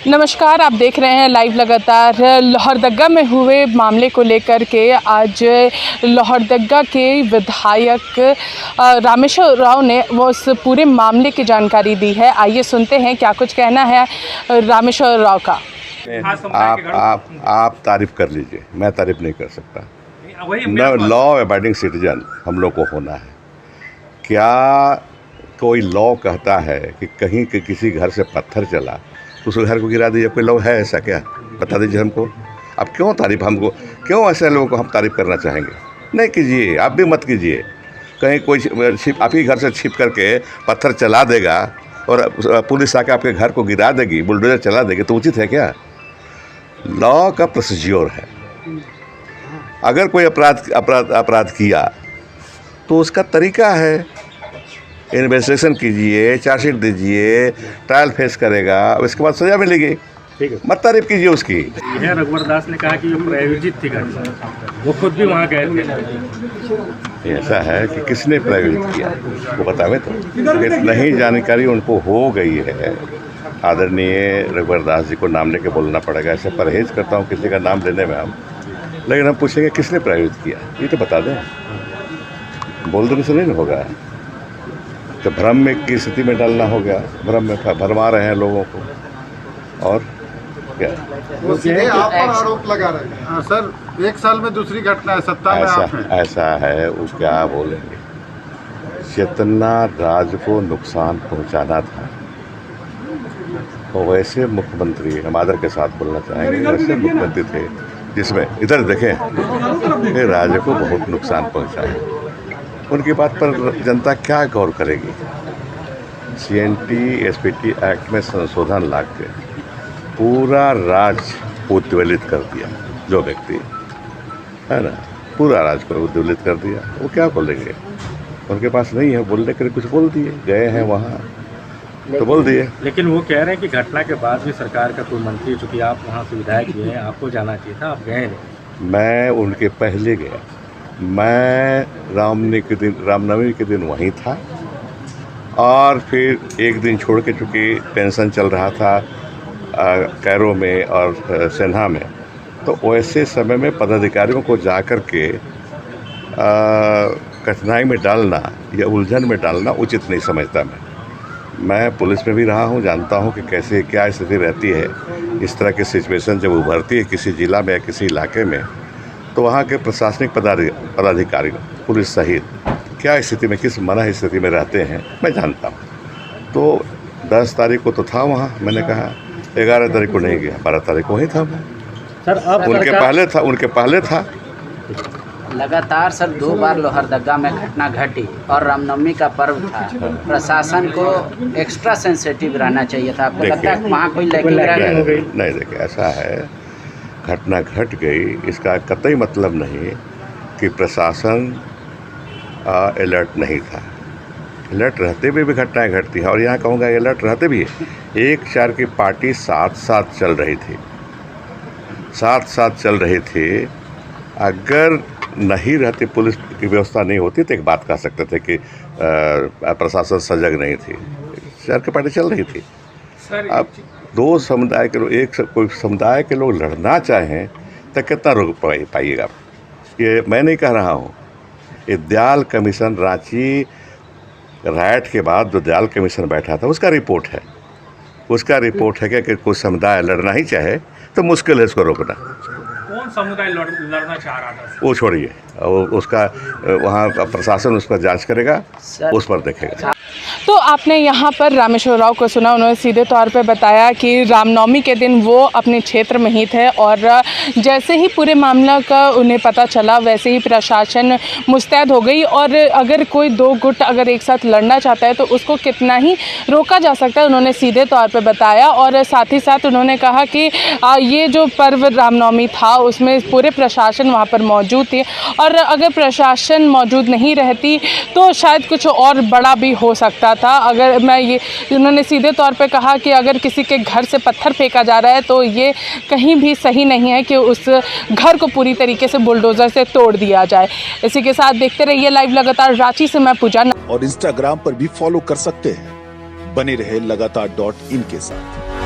नमस्कार, आप देख रहे हैं लाइव लगातार। लोहरदगा में हुए मामले को लेकर के आज लोहरदगा के विधायक रामेश्वर राव ने वो उस पूरे मामले की जानकारी दी है। आइए सुनते हैं क्या कुछ कहना है रामेश्वर राव का। आप तारीफ कर लीजिए, मैं तारीफ नहीं कर सकता। लॉ अबाइडिंग सिटीजन हम लोग को होना है। क्या कोई लॉ कहता है कि कहीं के किसी घर से पत्थर चला तो उस घर को गिरा दीजिए? कोई लॉ है ऐसा? क्या बता दीजिए हमको। आप क्यों तारीफ, हमको क्यों ऐसे लोगों को हम तारीफ करना चाहेंगे? नहीं कीजिए, आप भी मत कीजिए। कहीं कोई छिप आप ही घर से छिप करके पत्थर चला देगा और पुलिस आके आपके घर को गिरा देगी, बुलडोजर चला देगी, तो उचित है क्या? लॉ का प्रोसीजर है। अगर कोई अपराध किया तो उसका तरीका है। इन्वेस्टिगेशन कीजिए, चार्जशीट दीजिए, ट्रायल फेस करेगा, उसके बाद सजा मिलेगी। ठीक है, मत तारीफ कीजिए उसकी। यह रघुवर दास ने कहा कि ये प्रायोजित थी घटना, वो खुद भी वहाँ गए थे। ऐसा है कि किसने प्रायोजित किया वो बतावे तो। नहीं जानकारी उनको हो गई है। आदरणीय रघुवर दास जी को नाम लेके बोलना पड़ेगा। ऐसे परहेज करता हूँ किसी का नाम लेने में हम, लेकिन हम पूछेंगे किसने प्रायोजित किया, ये तो बता दें। बोल देने से नहीं होगा। तो भ्रम में की स्थिति में डालना हो गया, भ्रम में भरमा रहे हैं लोगों को। और क्या वो सीधे आप पर आरोप लगा रहे हैं। हाँ सर, 1 साल में दूसरी घटना है, सत्ता में आप हैं। ऐसा है, वो क्या बोलेंगे। जितना राज्य को नुकसान पहुंचाना था वो वैसे मुख्यमंत्री, हम आदर के साथ बोलना चाहेंगे, वैसे मुख्यमंत्री थे जिसमें इधर देखें ये राज्य को बहुत नुकसान पहुंचाया। उनकी बात पर जनता क्या गौर करेगी? CNT SPT एक्ट में संशोधन ला के पूरा राज्य उद्वेलित कर दिया। जो व्यक्ति है ना, पूरा राज्य को उद्वेलित कर दिया। वो क्या बोलेंगे? उनके पास नहीं है बोलने के लिए, कुछ बोल दिए। गए हैं वहाँ तो बोल दिए। लेकिन वो कह रहे हैं कि घटना के बाद भी सरकार का कोई मंत्री, चूँकि आप वहाँ से विधायक हुए हैं, आपको जाना चाहिए था, आप गए नहीं। मैं उनके पहले गया। मैं रामनवमी के दिन वहीं था, और फिर एक दिन छोड़ के, चूँकि टेंशन चल रहा था कैरो में और सेन्हा में, तो वैसे समय में पदाधिकारियों को जा कर के कठिनाई में डालना या उलझन में डालना उचित नहीं समझता। मैं पुलिस में भी रहा हूँ, जानता हूँ कि कैसे क्या स्थिति रहती है। इस तरह की सिचुएशन जब उभरती है किसी जिला में या किसी इलाके में, तो वहाँ के प्रशासनिक पदाधिकारी, पुलिस सहित क्या स्थिति में, किस मना स्थिति में रहते हैं, मैं जानता हूँ। तो 10 तारीख को तो था वहाँ, मैंने कहा 11 तारीख को नहीं गया, 12 तारीख को वहीं था मैं। सर अब उनके पहले था। लगातार सर 2 बार लोहरदगा में घटना घटी और रामनवमी का पर्व था। प्रशासन को एक्स्ट्रा सेंसिटिव रहना चाहिए था। आपको लगता है वहाँ कोई नहीं, देखिए ऐसा है, घटना घट गई, इसका कतई मतलब नहीं कि प्रशासन अलर्ट नहीं था। अलर्ट रहते हुए भी घटनाएं घटती हैं, और यहाँ कहूँगा अलर्ट रहते भी है। 1-4 की पार्टी साथ चल रही थी। अगर नहीं रहती, पुलिस की व्यवस्था नहीं होती, तो एक बात कह सकते थे कि प्रशासन सजग नहीं थी। 4 की पार्टी चल रही थी। अब 2 समुदाय के लोग, कोई समुदाय के लोग लड़ना चाहें तो कितना रोक पाइएगा? ये मैं नहीं कह रहा हूँ। ये दयाल कमीशन, रांची राइट के बाद जो दयाल कमीशन बैठा था, उसका रिपोर्ट है कि कोई समुदाय लड़ना ही चाहे तो मुश्किल है इसको रोकना। कौन समुदाय लड़ना चाह रहा था? वो छोड़िए, उसका वहाँ प्रशासन उस पर जांच करेगा, उस पर देखेगा। तो आपने यहाँ पर रामेश्वर राव को सुना। उन्होंने सीधे तौर पे बताया कि रामनवमी के दिन वो अपने क्षेत्र में ही थे, और जैसे ही पूरे मामला का उन्हें पता चला वैसे ही प्रशासन मुस्तैद हो गई। और अगर कोई 2 गुट अगर एक साथ लड़ना चाहता है तो उसको कितना ही रोका जा सकता है, उन्होंने सीधे तौर पे बताया। और साथ ही साथ उन्होंने कहा कि ये जो पर्व रामनवमी था उसमें पूरे प्रशासन वहाँ पर मौजूद थे, और अगर प्रशासन मौजूद नहीं रहती तो शायद कुछ और बड़ा भी हो सकता था। अगर मैं ये, उन्होंने सीधे तौर पे कहा कि अगर किसी के घर से पत्थर फेंका जा रहा है तो ये कहीं भी सही नहीं है कि उस घर को पूरी तरीके से बुलडोज़र से तोड़ दिया जाए। इसी के साथ देखते रहिए लाइव लगातार। रांची से मैं पूजा। और इंस्टाग्राम पर भी फॉलो कर सकते हैं। बने रहे लगातार.in के साथ।